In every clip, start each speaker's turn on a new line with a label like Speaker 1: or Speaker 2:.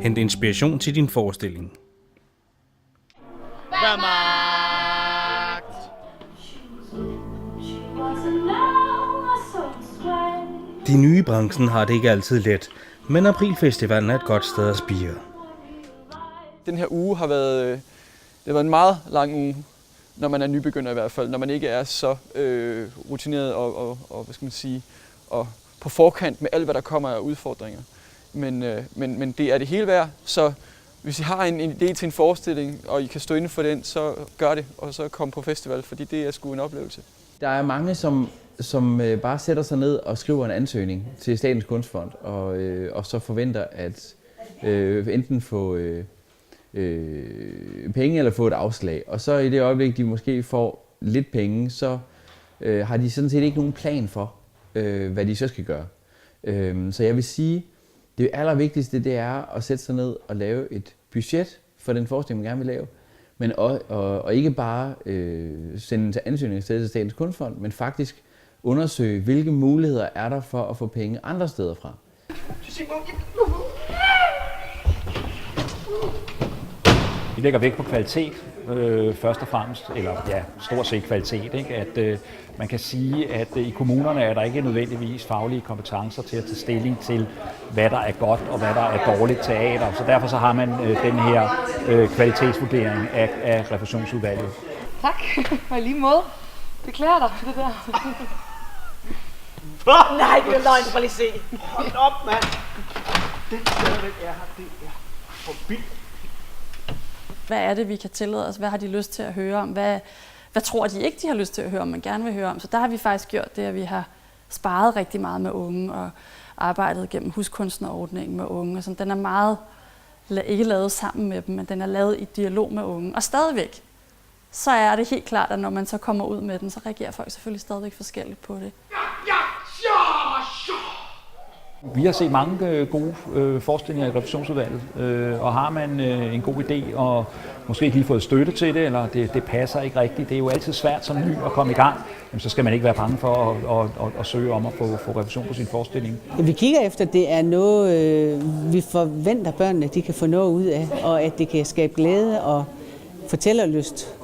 Speaker 1: Hent inspiration til din forestilling. De nye i branchen har det ikke altid let, men Aprilfestivalen er et godt sted at spire.
Speaker 2: Den her uge har været en meget lang uge, når man er nybegynder i hvert fald, når man ikke er så rutineret og hvad skal man sige, og på forkant med alt, hvad der kommer af udfordringer. Men det er det hele værd, så hvis I har en idé til en forestilling, og I kan stå inden for den, så gør det, og så kom på festival, fordi det er sgu en oplevelse.
Speaker 3: Der er mange, som bare sætter sig ned og skriver en ansøgning til Statens Kunstfond, og så forventer at enten få penge eller få et afslag. Og så i det øjeblik, de måske får lidt penge, så har de sådan set ikke nogen plan for, hvad de så skal gøre. Så jeg vil sige, det allervigtigste det er at sætte sig ned og lave et budget for den forestilling, man gerne vil lave. Men og ikke bare sende ansøgning til Statens Kunstfond, men faktisk undersøge, hvilke muligheder er der for at få penge andre steder fra.
Speaker 4: Vi lægger vægt på kvalitet, først og fremmest, eller ja, stort set kvalitet. Ikke? At man kan sige, at i kommunerne er der ikke nødvendigvis faglige kompetencer til at tage stilling til, hvad der er godt og hvad der er dårligt teater. Så derfor så har man den her kvalitetsvurdering af refusionsudvalget.
Speaker 5: Tak, og i lige måde. Det klæder dig, det der.
Speaker 6: Nej, det er løgn, prøv lige se. Hold op, mand. Det stadigvæk er her, det er forbi.
Speaker 7: Hvad er det, vi kan tillade os? Hvad har de lyst til at høre om? Hvad tror de ikke, de har lyst til at høre om, man gerne vil høre om? Så der har vi faktisk gjort det, at vi har sparet rigtig meget med unge og arbejdet gennem huskunstnerordningen med unge. Og sådan, den er meget ikke lavet sammen med dem, men den er lavet i dialog med unge. Og stadigvæk, så er det helt klart, at når man så kommer ud med den, så reagerer folk selvfølgelig stadigvæk forskelligt på det.
Speaker 4: Vi har set mange gode forestillinger i refusionsudvalget, og har man en god idé og måske ikke lige fået støtte til det, eller det passer ikke rigtigt, det er jo altid svært som ny at komme i gang, så skal man ikke være bange for at søge om at få refusion på sin forestilling.
Speaker 8: Vi kigger efter, det er noget, vi forventer børnene, de kan få noget ud af, og at det kan skabe glæde og fortællerlyst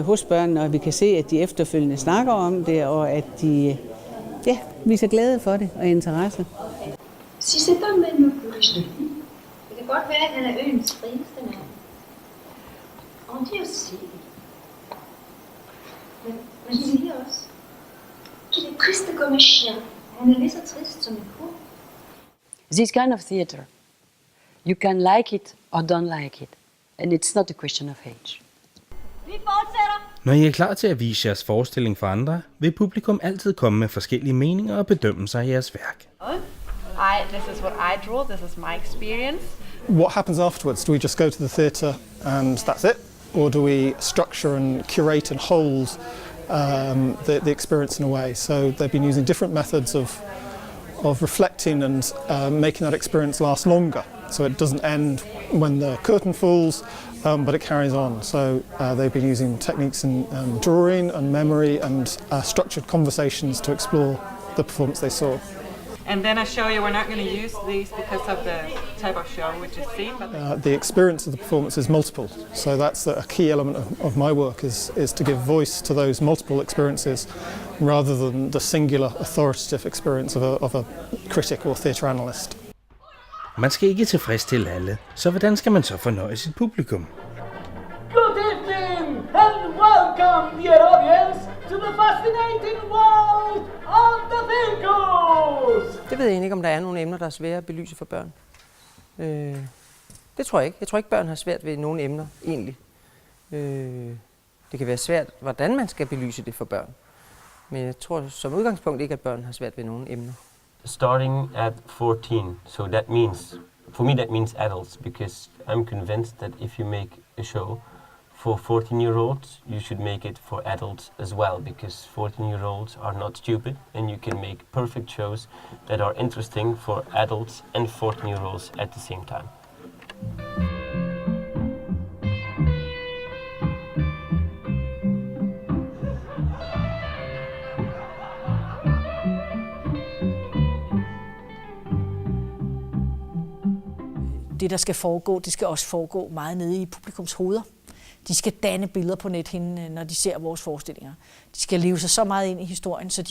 Speaker 8: hos børnene, og vi kan se, at de efterfølgende snakker om det, og at de viser glæde for det og interesse.
Speaker 9: Si c'est pas même plus riche de vie, det kan godt være, at han er øens rigeste mand. On dit aussi. Men de siger også, qu'il est triste comme un chien. Han er lige så trist som en ko.
Speaker 10: This kind of theater, you can like it or don't like it, and it's not a question of age.
Speaker 6: Vi fortsætter.
Speaker 1: Når I er klar til at vise jeres forestilling for andre, vil publikum altid komme med forskellige meninger og bedømme sig i jeres værk.
Speaker 5: This is what I draw, this is my experience.
Speaker 11: What happens afterwards? Do we just go to the theatre and that's it? Or do we structure and curate and hold the experience in a way? So they've been using different methods of reflecting and making that experience last longer. So it doesn't end when the curtain falls, but it carries on. So they've been using techniques in drawing and memory and structured conversations to explore the performance they saw.
Speaker 5: And then I show you we're not going to use these because of the type of show which is seen. But
Speaker 11: the experience of the performance is multiple. So that's a key element of my work is to give voice to those multiple experiences rather than the singular authoritative experience of a critic or theatre analyst.
Speaker 1: Man skal ikke tilfredsstille alle, så hvordan skal man så fornøje sit publikum?
Speaker 6: Good evening and welcome, dear audience, to the fascinating world of the Vicos!
Speaker 12: Det ved jeg egentlig ikke, om der er nogle emner, der er svære at belyse for børn. Det tror jeg ikke. Jeg tror ikke, børn har svært ved nogle emner, egentlig. Det kan være svært, hvordan man skal belyse det for børn. Men jeg tror som udgangspunkt ikke, at børn har svært ved nogle emner.
Speaker 13: Starting at 14, so that means, for me that means adults, because I'm convinced that if you make a show for 14-year-olds, you should make it for adults as well, because 14-year-olds are not stupid, and you can make perfect shows that are interesting for adults and 14-year-olds at the same time.
Speaker 14: det, der skal foregå, det skal også foregå meget nede i publikums hoveder. De skal danne billeder på nethinden, når de ser vores forestillinger. De skal leve sig så meget ind i historien, så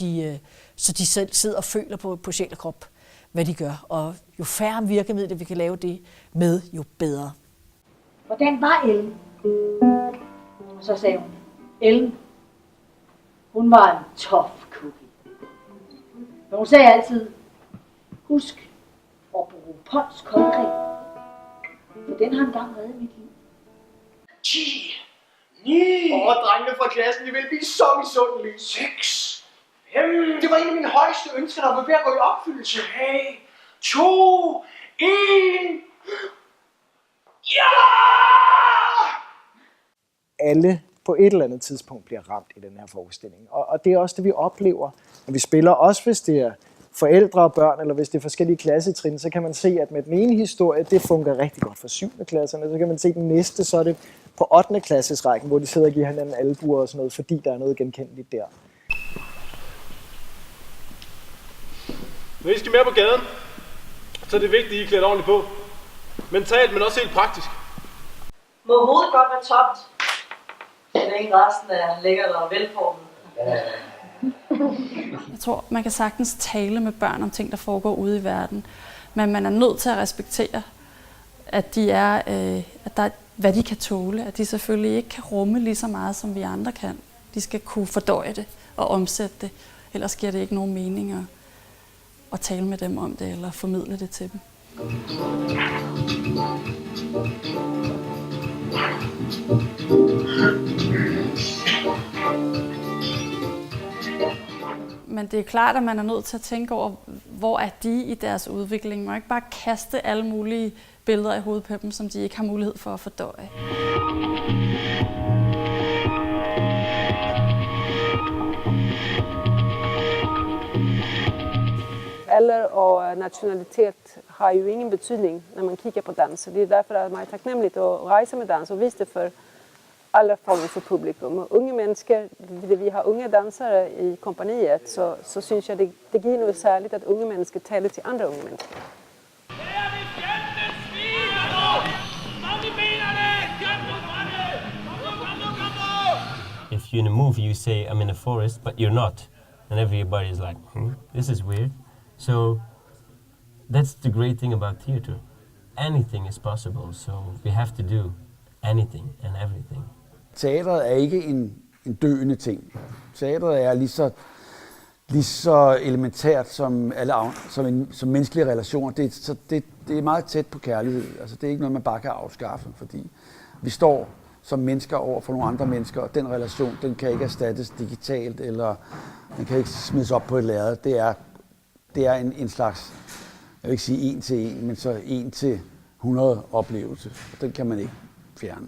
Speaker 14: de selv sidder og føler på sjæl og krop, hvad de gør. Og jo færre virkemidler vi kan lave det med, jo bedre.
Speaker 15: Hvordan var Ellen? Så sagde hun, Ellen, hun var en tough cookie. Men hun sagde altid, husk at bruge Pons koldkrig, for den har engang reddet mit liv.
Speaker 6: 10, 9. Drengene fra klassen, de vil blive så misundelige. 6, 5. Det var en af mine højeste ønsker, der var ved at gå i opfyldelse. 3, 2, 1. Ja! Alle på et eller andet tidspunkt bliver ramt i den her forestilling. Og det er også det, vi oplever, når vi spiller. Også hvis det er forældre og børn, eller hvis det er forskellige klassetrin, så kan man se, at med den ene historie, det fungerer rigtig godt for 7. klasserne. Så kan man se den næste, så er det på 8. klassesrækken, hvor de sidder og giver hinanden albuer og sådan noget, fordi der er noget genkendeligt der.
Speaker 16: Når I skal mere på gaden, så er det vigtigt, at I er klædt ordentligt på. Mentalt, men også helt praktisk.
Speaker 17: Må hovedet godt være tomt, så længe resten er lækkert og velformet.
Speaker 7: Jeg tror, man kan sagtens tale med børn om ting, der foregår ude i verden. Men man er nødt til at respektere, at de er, at der er, hvad de kan tåle. At de selvfølgelig ikke kan rumme lige så meget, som vi andre kan. De skal kunne fordøje det og omsætte det. Ellers giver det ikke nogen mening at tale med dem om det eller formidle det til dem. Men det er klart, at man er nødt til at tænke over, hvor er de i deres udvikling. Man må ikke bare kaste alle mulige billeder i hovedet på dem, som de ikke har mulighed for at fordøje.
Speaker 18: Alder og nationalitet har jo ingen betydning, når man kigger på dans. Så det er derfor, at det er meget taknemmeligt at rejse med dans og vise det for alle former for publikum. Og unge mennesker, vi har unge dansere i kompaniet, så synes jeg, det giver noget særligt, at unge mennesker taler til andre unge mennesker.
Speaker 13: If you're in a movie, you say, I'm in a forest, but you're not. And everybody's like, this is weird. So that's the great thing about theater. Anything is possible, so we have to do anything and everything.
Speaker 19: Teatret er ikke en døende ting. Teatret er lige så elementært som som menneskelige relationer. Det er meget tæt på kærlighed. Altså, det er ikke noget, man bare kan afskaffe, fordi vi står som mennesker over for nogle andre mennesker, og den relation, den kan ikke erstattes digitalt, eller den kan ikke smides op på et lærred. Det er en slags, jeg vil ikke sige 1 til 1, men så 1 til 100 oplevelse, og den kan man ikke fjerne.